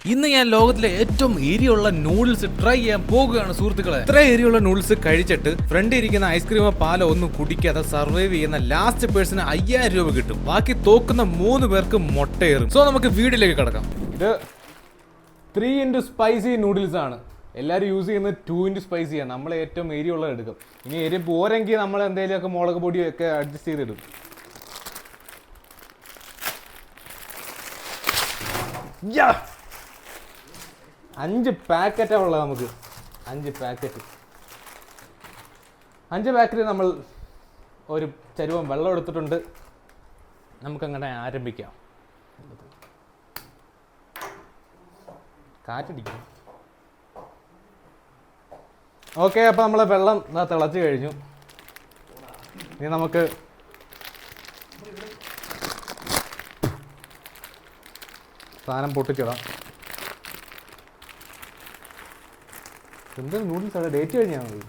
ഇന്ന് ഞാൻ ലോകത്തിലെ ഏറ്റവും എരിയുള്ള നൂഡിൽസ് ട്രൈ ചെയ്യാൻ പോകുകയാണ് സുഹൃത്തുക്കളെ. ഇത്ര എരിയുള്ള നൂഡിൽസ് കഴിച്ചിട്ട് ഫ്രണ്ട് ഇരിക്കുന്ന ഐസ്ക്രീമോ പാലോ ഒന്നും കുടിക്കാതെ സർവൈവ് ചെയ്യുന്ന ലാസ്റ്റ് പേഴ്സണ് 5000 രൂപ കിട്ടും. ബാക്കി തോക്കുന്ന 3 പേർക്ക് മുട്ടയേറും. സോ നമുക്ക് വീഡിയോയിലേക്ക് കിടക്കാം. ഇത് 3x സ്പൈസി നൂഡിൽസ് ആണ്. എല്ലാവരും യൂസ് ചെയ്യുന്നത് 2x സ്പൈസിയാണ്. നമ്മൾ ഏറ്റവും എരിയുള്ളത് എടുക്കും. ഇനി എരി പോരെങ്കിൽ നമ്മൾ എന്തെങ്കിലുമൊക്കെ മുളക് പൊടിയൊക്കെ അഡ്ജസ്റ്റ് ചെയ്തിടും. Yeah! 5 പാക്കറ്റാണ് ഉള്ളത് നമുക്ക്. 5 പാക്കറ്റ് നമ്മൾ ഒരു ചരുവം വെള്ളം എടുത്തിട്ടുണ്ട്. നമുക്കങ്ങനെ ആരംഭിക്കാം. കാറ്റടിക്കും. ഓക്കെ, അപ്പോൾ നമ്മൾ വെള്ളം തിളച്ച് കഴിഞ്ഞു. ഇനി നമുക്ക് സാധനം പൊട്ടിച്ചിടാം. എന്തൊരു നൂഡിൽസ് ആണ്, ഡേറ്റ് കഴിഞ്ഞാൽ മതി.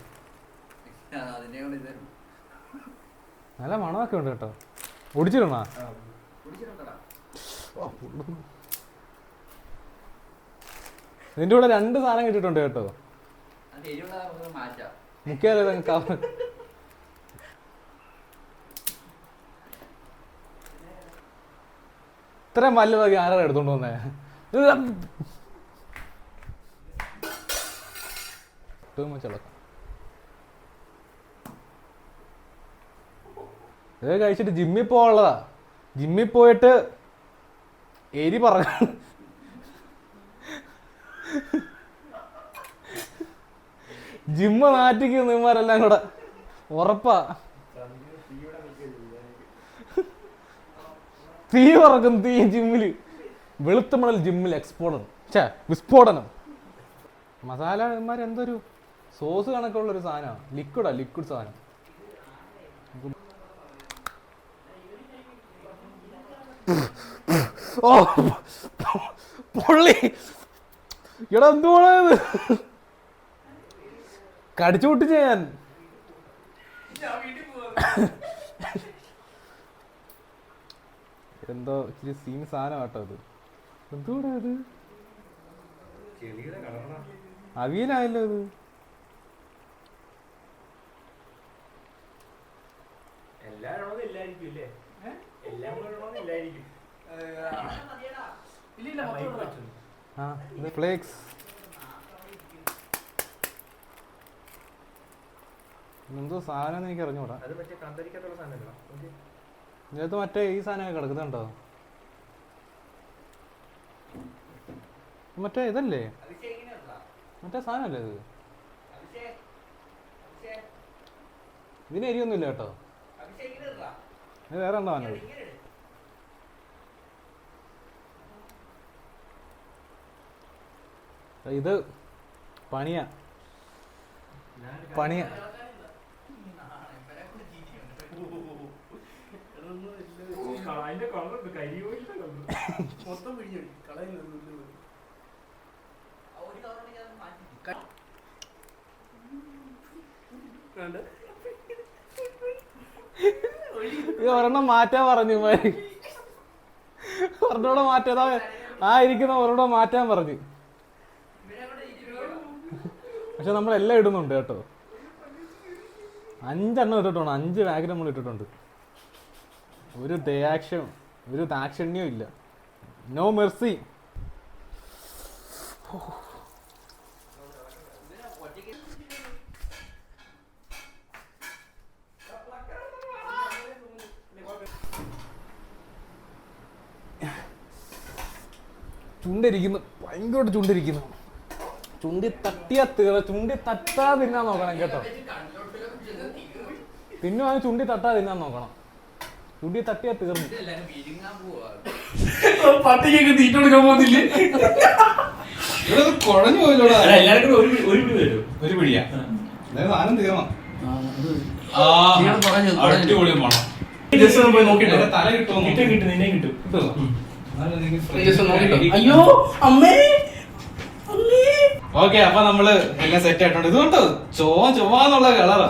നല്ല മണമൊക്കെ ഉണ്ട് കേട്ടോ. ഒടിച്ചിടണോ? ഇതിൻ്റെ കൂടെ 2 സാധനം കിട്ടിയിട്ടുണ്ട് കേട്ടോ. മുക്കിയാലേ ഇത്രയും വലുതൊക്കെ ആരാണ് എടുത്തോണ്ട് വന്നേ? ഇത് കഴിച്ചിട്ട് ജിമ്മിൽ പോകാനുള്ളതാ. ജിമ്മിൽ പോയിട്ട് എരി പറഞ്ഞ ജിമ്മ് നാറ്റിക്കും നിന്മാരെല്ലാം കൂടെ ഉറപ്പാ. തീ പറക്കും, തീ ജിമ്മില്. വെളുത്തമണൽ ജിമ്മിൽ വിസ്ഫോടനം. മസാലമാർ എന്തൊരു സോസ് കണക്കുള്ളൊരു സാധനമാണ്. ലിക്വിഡ് സാധനം. ഓ പൊള്ളി. എടാ എന്തുവാണത്? കടിച്ചു പൊട്ടിച്ച് ഞാൻ. എന്തോ ഇച്ചിരി സീൻ സാധനം കേട്ടോ അത്. എന്തുകൂടെ അത്? അവിയലായല്ലോ അത്. ഫ്ലേക്സ് എന്തോ സാധനം എനിക്ക് അറിഞ്ഞൂടാ. ഇതിനകത്ത് മറ്റേ ഈ സാധനമൊക്കെ കിടക്കുന്നുണ്ടോ? മറ്റേ ഇതല്ലേ, മറ്റേ സാധനമല്ലേ ഇത്? ഇതിന് എരിയൊന്നുമില്ല കേട്ടോ. ഇത് വേറെ എന്താ വന്നത്? ഇത് പണിയാ. ഇത് ഒരെണ്ണം മാറ്റാൻ പറഞ്ഞു. ഒരെണ്ണോടെ മാറ്റാ. ഇരിക്കുന്ന ഒരെണ്ണം മാറ്റാൻ പറഞ്ഞു. പക്ഷെ നമ്മളെല്ലാം ഇടുന്നുണ്ട് കേട്ടോ. 5 എണ്ണം ഇട്ടിട്ടുണ്ട്. 5 പാക്കറ്റ് നമ്മൾ ഇട്ടിട്ടുണ്ട്. ഒരു ദാക്ഷിണ്യവും ഇല്ല. No mercy. ചുണ്ടിരിക്കുന്നു, ഭയങ്കരമായിട്ട് ചുണ്ടിരിക്കുന്നു. ചുണ്ടി തട്ടാ തിന്നാൻ നോക്കണം കേട്ടോ. തിന്നുവാൻ ചുണ്ടി തട്ടാ തിന്നാൻ നോക്കണം. ചുണ്ടി തട്ടിയാ തീർന്നു. പട്ടിക്കൊക്കെ തീറ്റ കൊടുക്കാൻ പോകുന്നില്ലേ? കുഴഞ്ഞു പോയല്ലോടാ. എല്ലാവർക്കും ഒരു പിടിയാ. സാധനം തീർന്നോ? അടിപൊളി മണം. പോയി നോക്കിട്ടോ. തല കിട്ടുമോ? കിട്ടും, നിന്നെ കിട്ടും. അയ്യോ അമ്മേ. ഓക്കെ, അപ്പൊ നമ്മള് എല്ലാം സെറ്റ് ആയിട്ടുണ്ട്. ഇതുകൊണ്ട് ചൊവ്വാന്നുള്ള കളറാ.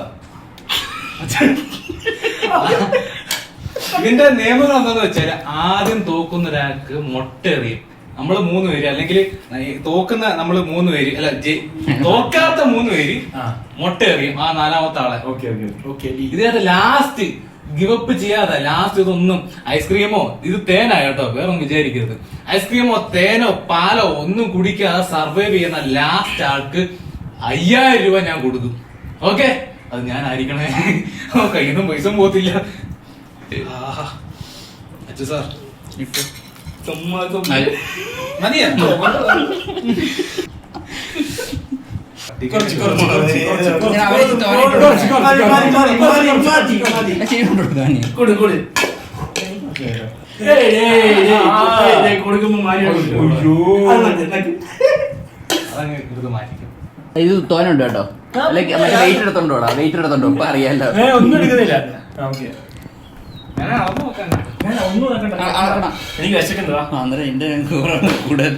ഇതിന്റെ നിയമങ്ങൾ എന്താന്ന് വെച്ചാല് ആദ്യം തോക്കുന്ന ഒരാൾക്ക് മുട്ട എറിയും. നമ്മള് 3 പേര് അല്ലെങ്കിൽ തോക്കുന്ന നമ്മള് 3 പേര് അല്ല തോക്കാത്ത 3 പേര് മുട്ട എറിയും ആ 4ാമത്തെ ആളെ. ഇതിനകത്ത് ലാസ്റ്റ് ഗിവപ്പ് ചെയ്യാതെ ലാസ്റ്റ് ഇതൊന്നും ഐസ്ക്രീമോ ഇത് തേനാ കേട്ടോ, വേറൊന്നും വിചാരിക്കരുത്. ഐസ്ക്രീമോ തേനോ പാലോ ഒന്നും കുടിക്കാതെ സർവൈവ് ചെയ്യുന്ന ലാസ്റ്റ് ആൾക്ക് 5000 രൂപ ഞാൻ കൊടുക്കും. ഓക്കെ, അത് ഞാൻ ആയിരിക്കണേ. കയ്യൊന്നും പൈസ പോകത്തില്ല. അച്ഛൻ സാർ മതിയാ? ഇത് തോന്നുന്നുണ്ട് കേട്ടോ. വെയിറ്റ് എടുത്തോണ്ടോടാ, വെയിറ്റ് എടുത്തോണ്ടോ ഇപ്പൊ അറിയാലോ. ഒന്നും എടുക്കുന്നില്ല. എനിക്ക് വിശക്കണ്ടോ? അന്നേരം എന്റെ കൂടുതൽ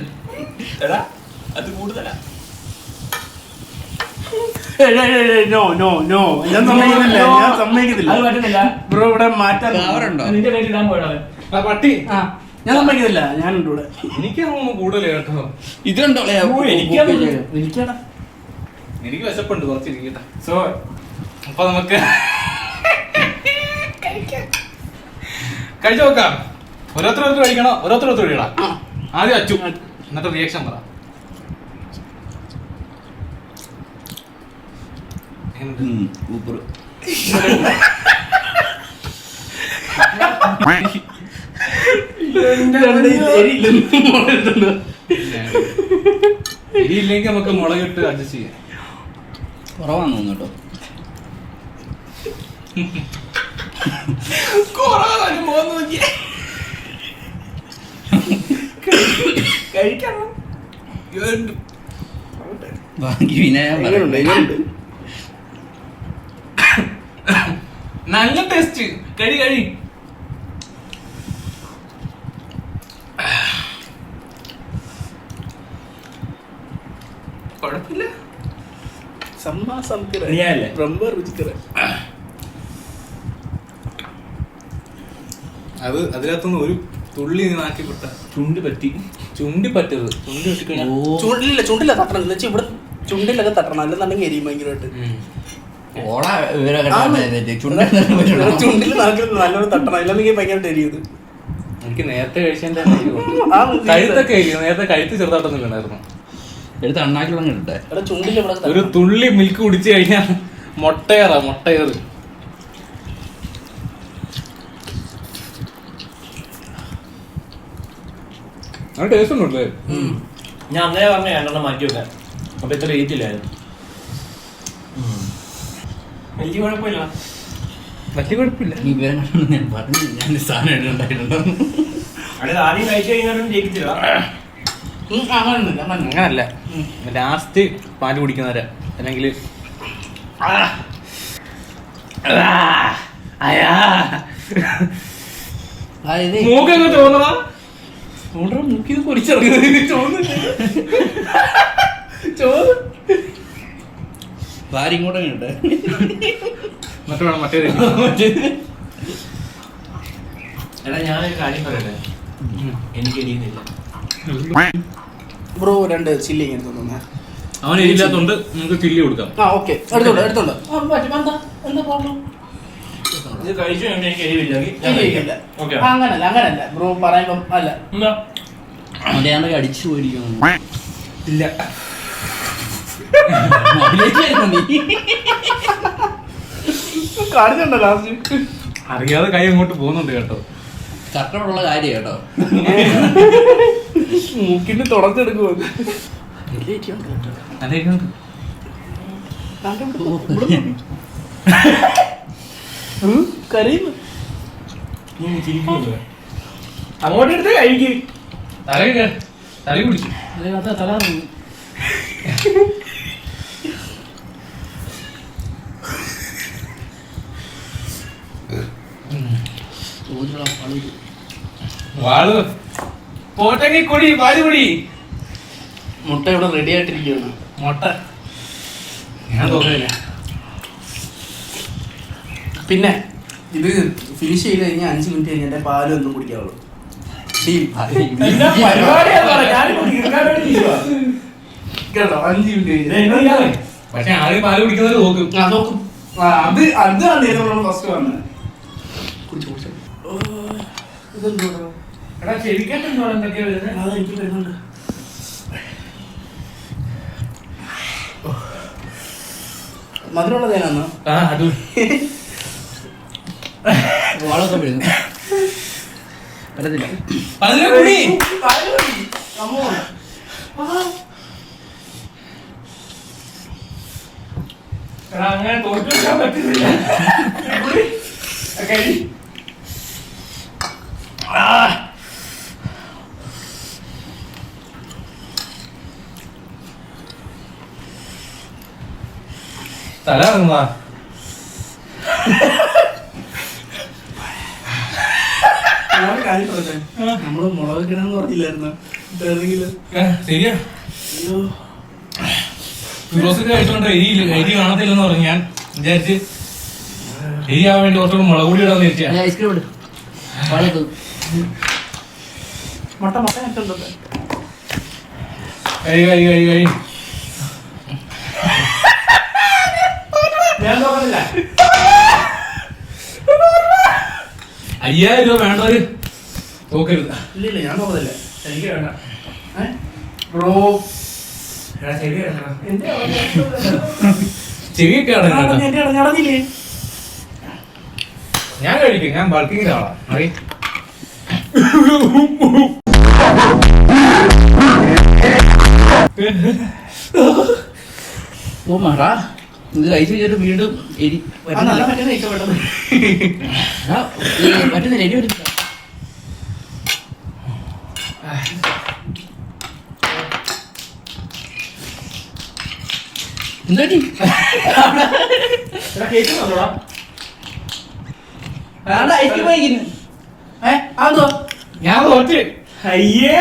അത് കൂടുതലാ. ഞാൻ സമ്മതിക്കത്തില്ല ബ്രോ. ഇവിടെ മാറ്റാൻ നിന്റെ പേര് ഇടാൻ പോയതാ പട്ടി. ഞാൻ സമ്മതിക്കത്തില്ല. ഞാനുണ്ട് ഇവിടെ. എനിക്കൊന്നും കൂടുതൽ കേട്ടോ. ഇതുണ്ടോ? എനിക്ക് വിശപ്പുണ്ട്, കുറച്ചിരിക്കട്ടെ. സോ അപ്പൊ നമുക്ക് കഴിച്ചു നോക്കാം. ഓരോരുത്തർ കഴിക്കണോ? ഓരോരുത്തർ കഴിക്കണം. ആദ്യം അച്ചു, എന്നിട്ട് റിയാക്ഷൻ പറ. ഇല്ലെങ്കിൽ നമുക്ക് മുളകിട്ട് അഡ്ജസ്റ്റ് ചെയ്യാം. കുറവാന്ന് തോന്നുന്നു കഴിക്കണം. ബാക്കി നല്ല ടേസ്റ്റ്. കഴി കുഴപ്പമില്ല. അത് അതിനകത്തൊന്നും ഒരു തുള്ളി നാക്കി വിട്ട ചുണ്ടി പറ്റരുത്. ചുണ്ടി പറ്റിക്കഴിഞ്ഞാൽ ചുണ്ടില്ല തട്ടണം. എന്നുവെച്ചാൽ ഇവിടെ ചുണ്ടിലൊക്കെ തട്ടണം, അല്ലെന്നുണ്ടെങ്കിൽ എരിയും ഭയങ്കരമായിട്ട്. ചുണ്ടിൽ നല്ലോണം തട്ടണം, അല്ലെന്നെങ്കിൽ ഭയങ്കരമായിട്ട് എരിയത്. എനിക്ക് നേരത്തെ കഴിച്ചതിന്റെ കഴുത്തൊക്കെ നേരത്തെ കഴുത്ത് ചെറുതായിട്ടൊന്നും വേണമായിരുന്നു. എടുത്ത് അണ്ണാക്കിലുള്ള കിട്ടെ. ചുണ്ടിൽ ഒരു തുള്ളി മിൽക്ക് കുടിച്ചു കഴിഞ്ഞാൽ മുട്ടയേറാ. ടേസ്റ്റ് ഉണ്ടല്ലേ? ഞാൻ അന്നേ പറഞ്ഞ 2 മാറ്റി വെക്കാൻ. അപ്പൊ ഇത്ര ഏറ്റില്ലായിരുന്നു. വലിയ കുഴപ്പമില്ല. ഈ പേരെ ഞാൻ പറഞ്ഞു, ഞാൻ സാധനം ഇടുന്നുണ്ടായിട്ടുണ്ടോ? അവിടെ ആദ്യം കഴിച്ചു കഴിഞ്ഞാലും ജയിക്കത്തില്ല. അങ്ങനല്ല, ലാസ്റ്റ് പാല് കുടിക്കുന്നവരാ. അല്ലെങ്കിൽ മൂക്കങ്ങ് തോന്നണ മൂക്കിന്ന് പൊരിച്ചിറങ്ങുന്നത് ഭാര്യ ഇങ്ങോട്ടും കിട്ടെ. എന്നിട്ട് വേണം മറ്റേ. എടാ ഞാനൊരു കാര്യം പറയട്ടെ, എനിക്ക് എരിയുന്നില്ല. ബ്രോ 2 ചില്ലി ഇങ്ങനെ തോന്നുന്നു. അവൻ എരിയില്ലാത്തോണ്ട് നമുക്ക് ചില്ലി കൊടുക്കാം. ഓക്കെ, എടുത്തോണ്ട്. ഇത് കഴിച്ചു കഴിഞ്ഞാൽ എനിക്ക് എരിവില്ല. അങ്ങനല്ല ബ്രോ പറയുമ്പോ അല്ല. എന്താ മലയാളം അടിച്ചു പോയിരിക്കുന്നു. ഇല്ല, കാണിച്ചോ ലാസ്റ്റ്. അറിയാതെ കൈ അങ്ങോട്ട് പോകുന്നുണ്ട് കേട്ടോ. ചട്ടമുള്ള കാര്യം കേട്ടോ. മൂക്കിന് തുടച്ചെടുക്കുമോ? കരയുന്നു. അങ്ങോട്ട് എടുത്ത് കഴിക്കും. തല പിടിച്ചു. വാള് പോട്ടെങ്കിൽ കൊടി പാലുപൊടി. മുട്ട ഇവിടെ റെഡി ആയിട്ടിരിക്കുകയാണ്. മുട്ട ഞാൻ തോന്നില്ല. പിന്നെ ഇത് ഫിനിഷ് ചെയ്ത് കഴിഞ്ഞാൽ 5 മിനിറ്റ് കഴിഞ്ഞാൽ പാലും ഒന്നും കുടിക്കാവുള്ളൂ. കേട്ടോ 5 മിനിറ്റ് പക്ഷെ ആദ്യം പാല് കുടിക്കുന്നത് നോക്കും. നോക്കും. അതാണ് നമ്മൾ ഫസ്റ്റ് വന്നത്. കുടിച്ചു ഇതെന്തോ അതെനിക്ക് വരുന്നുണ്ട്. മധുരമുള്ള തേനാന്നോ? അത് വാളൊക്കെ വരുന്നു പറ്റത്തില്ല. അതിലെ കുടി. അങ്ങനെ തോറ്റെടുക്കാൻ പറ്റുന്നില്ല. തല ഇറങ്ങുക. നമ്മള് മുളക് കിടന്ന് പറഞ്ഞില്ലായിരുന്നു. ശരിയാ. ഫിറോസൊക്കെ കഴിച്ചോണ്ട് എരി കാണത്തില്ലെന്ന് പറഞ്ഞു. ഞാൻ വിചാരിച്ച് എരിയാവാൻ വേണ്ടി കുറച്ചുകൂടെ മുളക് പൊടി ഇടാന്ന് വിചാരിച്ചാ. ഐസ്ക്രീം എടുക്കും വാളത്ത് മുട്ട ഇട്ടുണ്ടോ? കഴി ഞാൻ നോക്കുന്നില്ല. 5000 രൂപ വേണ്ടവര് നോക്കരുത്. ഇല്ല ഞാൻ നോക്കുന്നില്ല. എനിക്ക് വേണ്ട ബ്രോ. ചെവിയൊക്കെ നടന്നില്ലേ? ഞാൻ കഴിക്കും. ഞാൻ ബൾക്കിങ്ങിന്റെ ആളാ. അറി ഓ മാറാ ഇത് കഴിച്ച് വെച്ചിട്ട് വീണ്ടും എരി നല്ല മറ്റേ ഇഷ്ടപ്പെട്ടത്. പറ്റുന്നില്ല എരി വരുന്നില്ല. എന്താ കേൾക്കുന്നുണ്ടോടാ? ഐസ്ക്രീം കഴിക്കുന്നു. അതോ ഞാൻ തോറ്റ്. അയ്യേ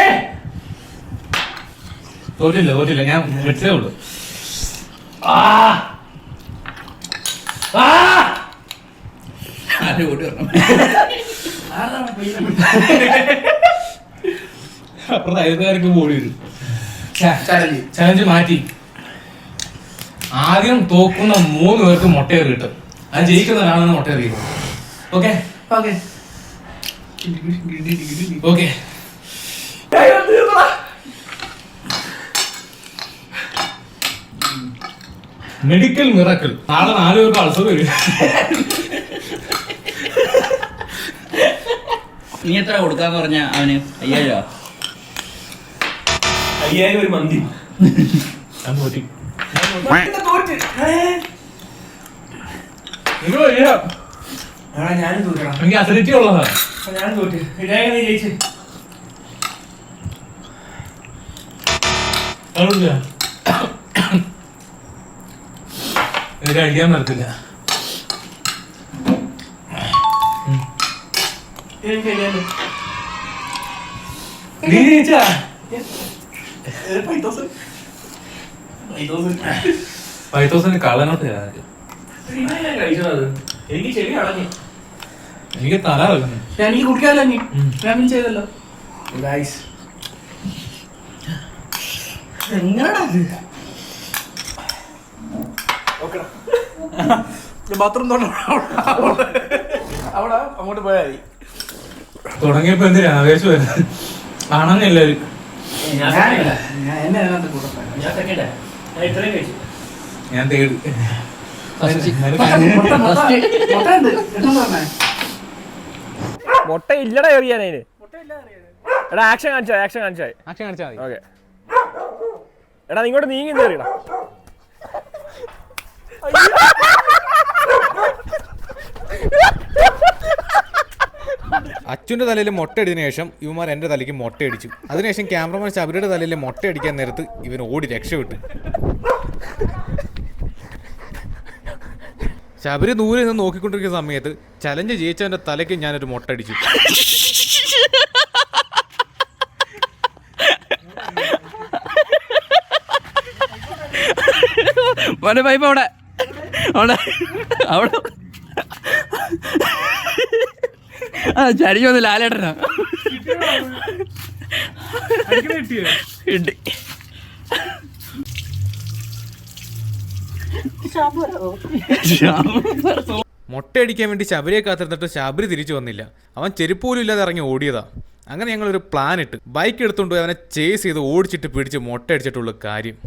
തോറ്റില്ല ഞാൻ വെച്ചേ ഉള്ളൂ. ആരും കൂട്ടി വരണം. അപ്പുറത്ത് അയൽക്കാർക്ക് ഓടി വരും. ചലഞ്ച് ചലഞ്ച് മാറ്റി. ആദ്യം തോക്കുന്ന 3 പേർക്ക് മുട്ടയേറി കിട്ടും. അത് ജയിക്കുന്നവരാണെന്ന് മുട്ടയേറി. Okay okay okay. Medical miracle. നാളെ 4 പേർക്ക് അൾസർ വരും. നീ എത്ര കൊടുക്കാന്ന് പറഞ്ഞ അവന് 5000 രൂപ. 5000 ഒരു മന്തി. ഞാൻ തോറ്റി. ഞാനും തോറ്റണം. എനിക്ക് അസിഡിറ്റി ഉള്ളതാ. ഞാൻ തോറ്റ്. ഇതായി ജയിച്ചു. കഴിക്കാൻ നടത്തില്ല. നീ ജയിച്ചാ 5000 കള്ളനോട്ട് തരാം. എനിക്ക് ചെവി അടഞ്ഞു. എനിക്ക് തല ഇറങ്ങുന്നു. എനിക്ക് കുടിക്കാമല്ലോ. നീ ഞാൻ ചെയ്തല്ലോ. ബാത്റൂം അവിടെ അങ്ങോട്ട് പോയാൽ മതി. തുടങ്ങിയപ്പോ എന്തിനാ ആവേശം വരുന്നത്? ആണെന്ന് എല്ലാവരും. ഞാൻ തേടി. മുട്ട ഇല്ലടാ എറിയാനതിന്. എടാ ആക്ഷൻ കാണിച്ചാൽ ഓക്കെ. എടാ നിങ്ങോട്ട് നീങ്ങി എറിയടാ. അച്ഛൻ്റെ തലയിൽ മുട്ടയടിച്ചതിനു ശേഷം ഇവന്മാർ എൻ്റെ തലയ്ക്ക് മുട്ടയടിച്ചു. അതിനുശേഷം ക്യാമറമാൻ ശബരിയുടെ തലയിൽ മുട്ടയടിക്കാൻ നേരത്ത് ഇവൻ ഓടി രക്ഷപ്പെട്ടു. ശബരി ദൂരെ നിന്ന് നോക്കിക്കൊണ്ടിരിക്കുന്ന സമയത്ത് ചലഞ്ച് ജയിച്ചവൻ്റെ തലയ്ക്ക് ഞാനൊരു മുട്ടടിച്ചു. പൈപ്പ് അവിടെ അവിടെ അവിടെ ചരിഞ്ഞൊന്ന് ലാലേട്ടനാ. കിട്ടി. മുട്ടയടിക്കാൻ വേണ്ടി ശബരിയെ കാത്തിരുന്നിട്ട് ശബരി തിരിച്ചു വന്നില്ല. അവൻ ചെരുപ്പ് പോലും ഇല്ലാതെ ഇറങ്ങി ഓടിയതാ. അങ്ങനെ ഞങ്ങളൊരു പ്ലാൻ ഇട്ട് ബൈക്ക് എടുത്തുകൊണ്ട് പോയി അവനെ ചേസ് ചെയ്ത് ഓടിച്ചിട്ട് പിടിച്ച് മുട്ടയടിച്ചിട്ടുള്ള കാര്യം.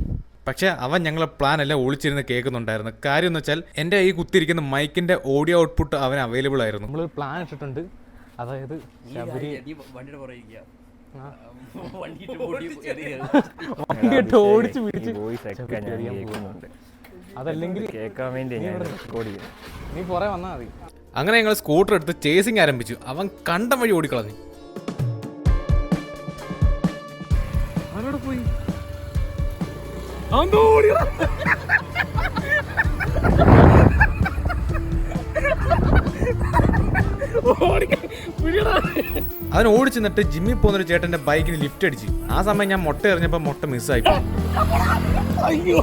പക്ഷേ അവൻ ഞങ്ങളെ പ്ലാൻ എല്ലാം ഒളിച്ചിരുന്ന് കേൾക്കുന്നുണ്ടായിരുന്നു. കാര്യം എന്ന് വെച്ചാൽ എൻ്റെ ഈ കുത്തിയിരിക്കുന്ന മൈക്കിൻ്റെ ഓഡിയോ ഔട്ട്പുട്ട് അവന് അവൈലബിൾ ആയിരുന്നു. നമ്മളൊരു പ്ലാൻ ഇട്ടിട്ടുണ്ട്. അതായത് ശബരി ഓടിച്ച് പിടിച്ച് അതല്ലെങ്കിൽ കേൾക്കാൻ വേണ്ടി ഞാൻ റെക്കോർഡ് ചെയ്യും. നീ പുറേ വന്നാൽ മതി. അങ്ങനെ ഞങ്ങൾ സ്കൂട്ടർ എടുത്ത് ചേസിങ് ആരംഭിച്ചു. അവൻ കണ്ടം വഴി ഓടിക്കളഞ്ഞു. അവനോട് പോയി അവൻ ഓടിച്ചു നിന്നിട്ട് ജിമ്മിൽ പോകുന്നൊരു ചേട്ടന്റെ ബൈക്കിന് ലിഫ്റ്റ് അടിച്ചു. ആ സമയം ഞാൻ മുട്ട എറിഞ്ഞപ്പോ മുട്ട മിസ്സായി. അയ്യോ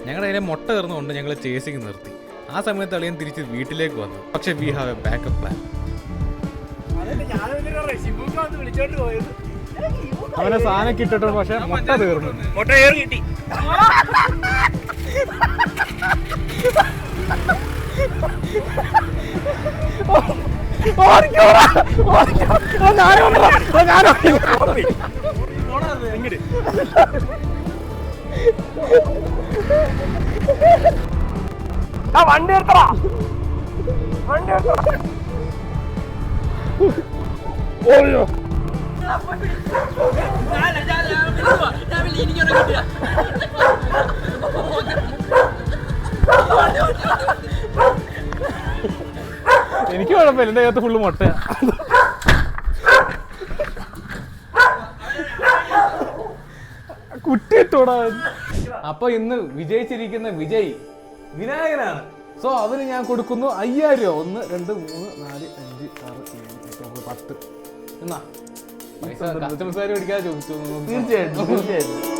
ഞങ്ങളുടെ അതിലെ മുട്ട കയറുന്നതുകൊണ്ട് ഞങ്ങൾ ചേസിങ് നിർത്തി. ആ സമയത്ത് അളിയൻ തിരിച്ച് വീട്ടിലേക്ക് വന്നു. പക്ഷെ we have A backup plan. അവനെ സാധനം കിട്ടിട്ടോ. പക്ഷെ മുട്ട തീർന്നു. മുട്ട കിട്ടി. വണ്ടി എടുത്തടാ. വണ്ടി എടുത്തടാ. ഓയോ എനിക്ക് കുഴപ്പമില്ല. എൻ്റെ അകത്ത് ഫുള്ള് മുട്ടയാ. കുട്ടിയിട്ടോടാ. അപ്പൊ ഇന്ന് വിജയിച്ചിരിക്കുന്ന വിജയ് വിനായകനാണ്. സോ അവന് ഞാൻ കൊടുക്കുന്നു 5000 രൂപ. 1 2 3 4 5 6 7 8 9 10. എന്നാ പൈസ കസ്റ്റമേഴ്സുകാർ മേടിക്കാതെ ചോദിച്ചു. തീർച്ചയായിട്ടും.